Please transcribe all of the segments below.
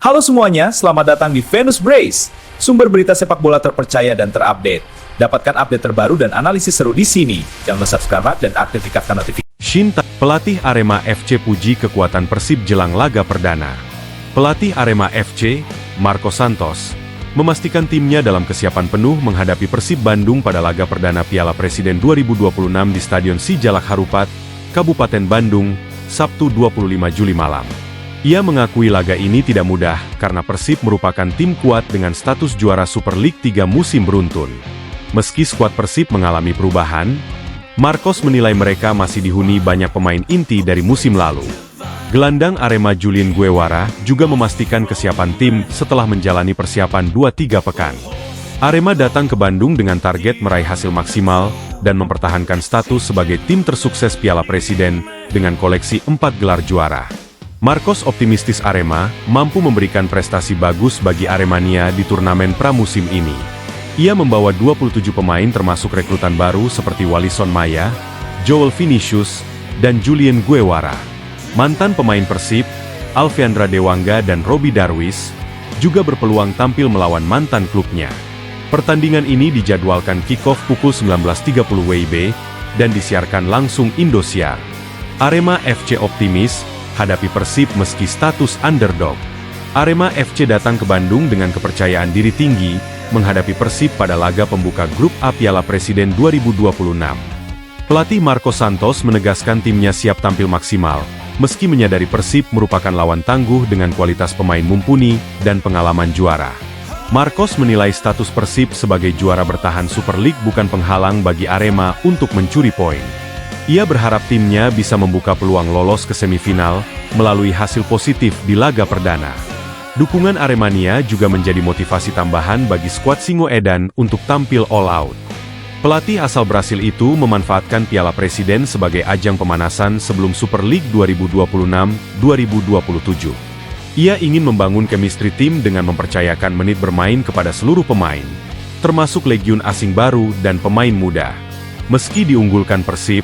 Halo semuanya, selamat datang di Venus Brace, sumber berita sepak bola terpercaya dan terupdate. Dapatkan update terbaru dan analisis seru di sini. Jangan lupa subscribe dan aktifkan notifikasi. Shin Tae, pelatih Arema FC puji kekuatan Persib jelang laga perdana. Pelatih Arema FC, Marco Santos, memastikan timnya dalam kesiapan penuh menghadapi Persib Bandung pada laga perdana Piala Presiden 2026 di Stadion Sijalak Harupat, Kabupaten Bandung, Sabtu 25 Juli malam. Ia mengakui laga ini tidak mudah karena Persib merupakan tim kuat dengan status juara Super League 3 musim beruntun. Meski skuad Persib mengalami perubahan, Marcos menilai mereka masih dihuni banyak pemain inti dari musim lalu. Gelandang Arema Julien Guevara juga memastikan kesiapan tim setelah menjalani persiapan 2-3 pekan. Arema datang ke Bandung dengan target meraih hasil maksimal dan mempertahankan status sebagai tim tersukses Piala Presiden dengan koleksi 4 gelar juara. Marcos optimistis Arema mampu memberikan prestasi bagus bagi Aremania di turnamen pramusim ini. Ia membawa 27 pemain termasuk rekrutan baru seperti Walison Maya, Joel Vinicius, dan Julien Guevara. Mantan pemain Persib, Alfiandra Dewangga dan Robi Darwis, juga berpeluang tampil melawan mantan klubnya. Pertandingan ini dijadwalkan kick-off pukul 19.30 WIB dan disiarkan langsung Indosiar. Arema FC optimis hadapi Persib meski status underdog. Arema FC datang ke Bandung dengan kepercayaan diri tinggi menghadapi Persib pada laga pembuka grup A Piala Presiden 2026. Pelatih Marco Santos menegaskan timnya siap tampil maksimal, meski menyadari Persib merupakan lawan tangguh dengan kualitas pemain mumpuni dan pengalaman juara. Marcos menilai status Persib sebagai juara bertahan Super League bukan penghalang bagi Arema untuk mencuri poin. Ia berharap timnya bisa membuka peluang lolos ke semifinal melalui hasil positif di laga perdana. Dukungan Aremania juga menjadi motivasi tambahan bagi skuad Singoedan untuk tampil all out. Pelatih asal Brasil itu memanfaatkan Piala Presiden sebagai ajang pemanasan sebelum Super League 2026-2027. Ia ingin membangun chemistry tim dengan mempercayakan menit bermain kepada seluruh pemain, termasuk legiun asing baru dan pemain muda. Meski diunggulkan Persib,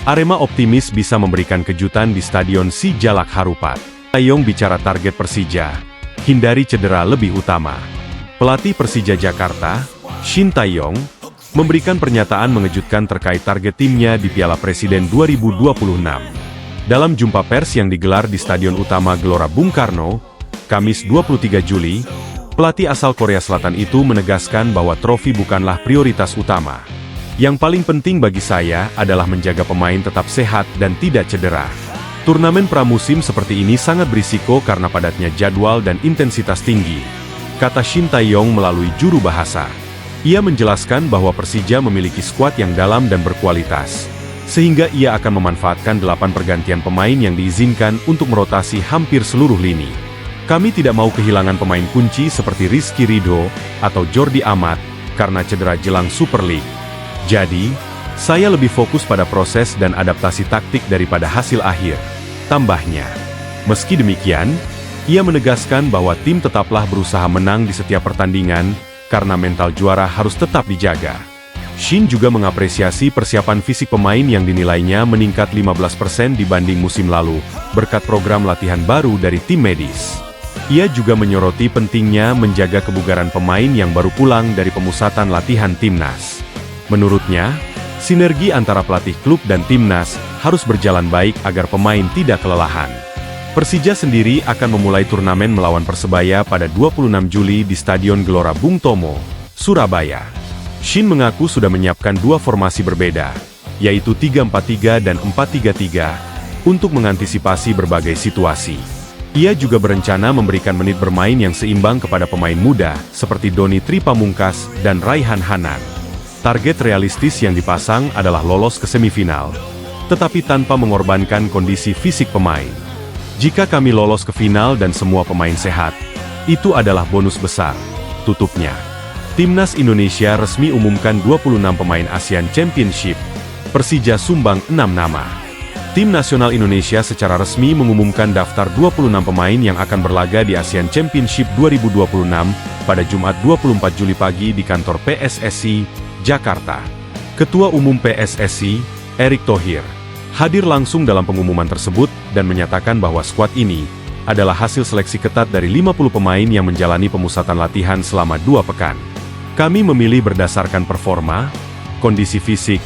Arema optimis bisa memberikan kejutan di Stadion Sijalak Harupat. Taeyong bicara target Persija, hindari cedera lebih utama. Pelatih Persija Jakarta, Shin Taeyong, memberikan pernyataan mengejutkan terkait target timnya di Piala Presiden 2026. Dalam jumpa pers yang digelar di Stadion Utama Gelora Bung Karno, Kamis 23 Juli, pelatih asal Korea Selatan itu menegaskan bahwa trofi bukanlah prioritas utama. Yang paling penting bagi saya adalah menjaga pemain tetap sehat dan tidak cedera. Turnamen pramusim seperti ini sangat berisiko karena padatnya jadwal dan intensitas tinggi, kata Shin Taeyong melalui juru bahasa. Ia menjelaskan bahwa Persija memiliki skuad yang dalam dan berkualitas, sehingga ia akan memanfaatkan 8 pergantian pemain yang diizinkan untuk merotasi hampir seluruh lini. Kami tidak mau kehilangan pemain kunci seperti Rizky Ridho atau Jordi Amat karena cedera jelang Super League. Jadi, saya lebih fokus pada proses dan adaptasi taktik daripada hasil akhir, tambahnya. Meski demikian, ia menegaskan bahwa tim tetaplah berusaha menang di setiap pertandingan, karena mental juara harus tetap dijaga. Shin juga mengapresiasi persiapan fisik pemain yang dinilainya meningkat 15% dibanding musim lalu, berkat program latihan baru dari tim medis. Ia juga menyoroti pentingnya menjaga kebugaran pemain yang baru pulang dari pemusatan latihan timnas. Menurutnya, sinergi antara pelatih klub dan timnas harus berjalan baik agar pemain tidak kelelahan. Persija sendiri akan memulai turnamen melawan Persebaya pada 26 Juli di Stadion Gelora Bung Tomo, Surabaya. Shin mengaku sudah menyiapkan 2 formasi berbeda, yaitu 3-4-3 dan 4-3-3, untuk mengantisipasi berbagai situasi. Ia juga berencana memberikan menit bermain yang seimbang kepada pemain muda seperti Doni Tripamungkas dan Raihan Hanan. Target realistis yang dipasang adalah lolos ke semifinal, tetapi tanpa mengorbankan kondisi fisik pemain. Jika kami lolos ke final dan semua pemain sehat, itu adalah bonus besar, tutupnya. Timnas Indonesia resmi umumkan 26 pemain Asian Championship. Persija sumbang 6 nama. Tim nasional Indonesia secara resmi mengumumkan daftar 26 pemain yang akan berlaga di Asian Championship 2026 pada Jumat 24 Juli pagi di kantor PSSI, Jakarta. Ketua Umum PSSI, Erick Thohir, hadir langsung dalam pengumuman tersebut dan menyatakan bahwa skuad ini adalah hasil seleksi ketat dari 50 pemain yang menjalani pemusatan latihan selama 2 pekan. Kami memilih berdasarkan performa, kondisi fisik,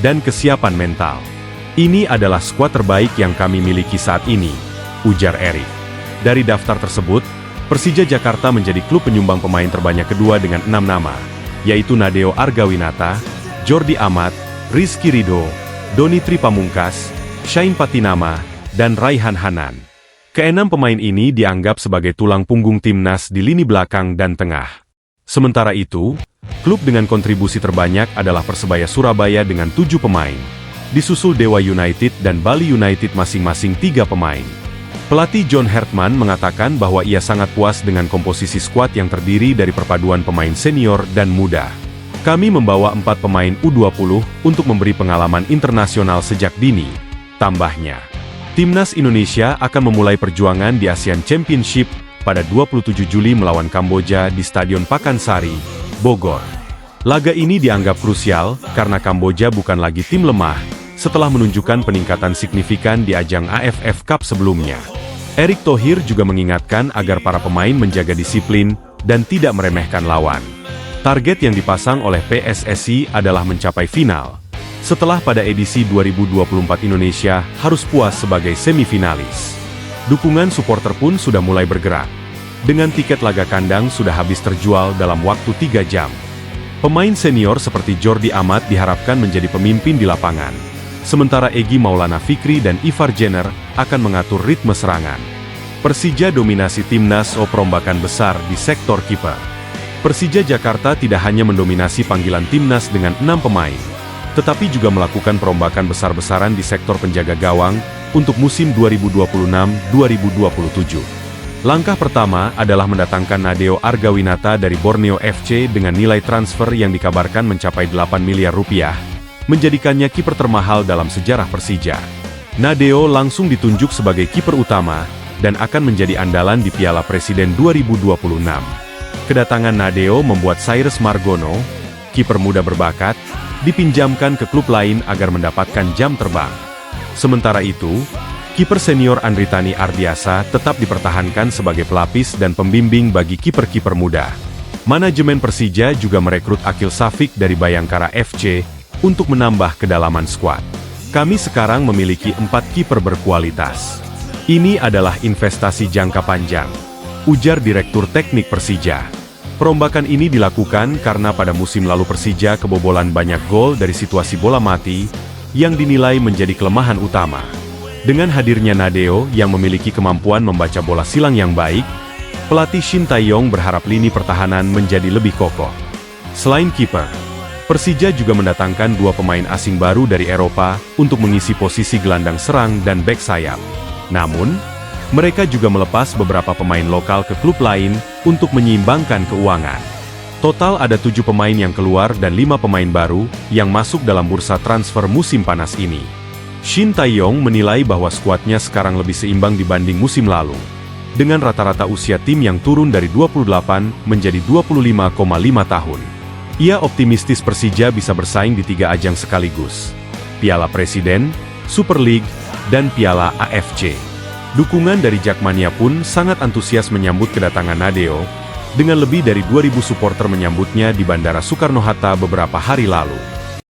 dan kesiapan mental. Ini adalah skuad terbaik yang kami miliki saat ini, ujar Erik. Dari daftar tersebut, Persija Jakarta menjadi klub penyumbang pemain terbanyak kedua dengan 6 nama, yaitu Nadeo Argawinata, Jordi Amat, Rizky Ridho, Doni Tripamungkas, Shain Patinama, dan Raihan Hanan. Keenam pemain ini dianggap sebagai tulang punggung timnas di lini belakang dan tengah. Sementara itu, klub dengan kontribusi terbanyak adalah Persebaya Surabaya dengan 7 pemain, disusul Dewa United dan Bali United masing-masing 3 pemain. Pelatih John Hertman mengatakan bahwa ia sangat puas dengan komposisi skuad yang terdiri dari perpaduan pemain senior dan muda. Kami membawa 4 pemain U20 untuk memberi pengalaman internasional sejak dini, tambahnya. Timnas Indonesia akan memulai perjuangan di Asian Championship pada 27 Juli melawan Kamboja di Stadion Pakansari, Bogor. Laga ini dianggap krusial karena Kamboja bukan lagi tim lemah setelah menunjukkan peningkatan signifikan di ajang AFF Cup sebelumnya. Erick Thohir juga mengingatkan agar para pemain menjaga disiplin dan tidak meremehkan lawan. Target yang dipasang oleh PSSI adalah mencapai final. Setelah pada edisi 2024 Indonesia harus puas sebagai semifinalis. Dukungan supporter pun sudah mulai bergerak. Dengan tiket laga kandang sudah habis terjual dalam waktu 3 jam. Pemain senior seperti Jordi Amat diharapkan menjadi pemimpin di lapangan. Sementara Egy Maulana Fikri dan Ivar Jenner akan mengatur ritme serangan. Persija dominasi timnas perombakan besar di sektor kiper. Persija Jakarta tidak hanya mendominasi panggilan timnas dengan 6 pemain, tetapi juga melakukan perombakan besar-besaran di sektor penjaga gawang untuk musim 2026-2027. Langkah pertama adalah mendatangkan Nadeo Argawinata dari Borneo FC dengan nilai transfer yang dikabarkan mencapai 8 miliar rupiah, menjadikannya kiper termahal dalam sejarah Persija. Nadeo langsung ditunjuk sebagai kiper utama dan akan menjadi andalan di Piala Presiden 2026. Kedatangan Nadeo membuat Cyrus Margono, kiper muda berbakat, dipinjamkan ke klub lain agar mendapatkan jam terbang. Sementara itu, kiper senior Andritani Ardiasa tetap dipertahankan sebagai pelapis dan pembimbing bagi kiper-kiper muda. Manajemen Persija juga merekrut Akil Safik dari Bayangkara FC untuk menambah kedalaman skuad. Kami sekarang memiliki 4 kiper berkualitas. Ini adalah investasi jangka panjang, ujar Direktur Teknik Persija. Perombakan ini dilakukan karena pada musim lalu Persija kebobolan banyak gol dari situasi bola mati, yang dinilai menjadi kelemahan utama. Dengan hadirnya Nadeo yang memiliki kemampuan membaca bola silang yang baik, pelatih Shin Tae-yong berharap lini pertahanan menjadi lebih kokoh. Selain kiper, Persija juga mendatangkan 2 pemain asing baru dari Eropa untuk mengisi posisi gelandang serang dan bek sayap. Namun, mereka juga melepas beberapa pemain lokal ke klub lain untuk menyeimbangkan keuangan. Total ada 7 pemain yang keluar dan 5 pemain baru yang masuk dalam bursa transfer musim panas ini. Shin Tae-yong menilai bahwa skuadnya sekarang lebih seimbang dibanding musim lalu, dengan rata-rata usia tim yang turun dari 28 menjadi 25,5 tahun. Ia optimistis Persija bisa bersaing di 3 ajang sekaligus: Piala Presiden, Super League, dan Piala AFC. Dukungan dari Jakmania pun sangat antusias menyambut kedatangan Nadeo, dengan lebih dari 2.000 supporter menyambutnya di Bandara Soekarno-Hatta beberapa hari lalu.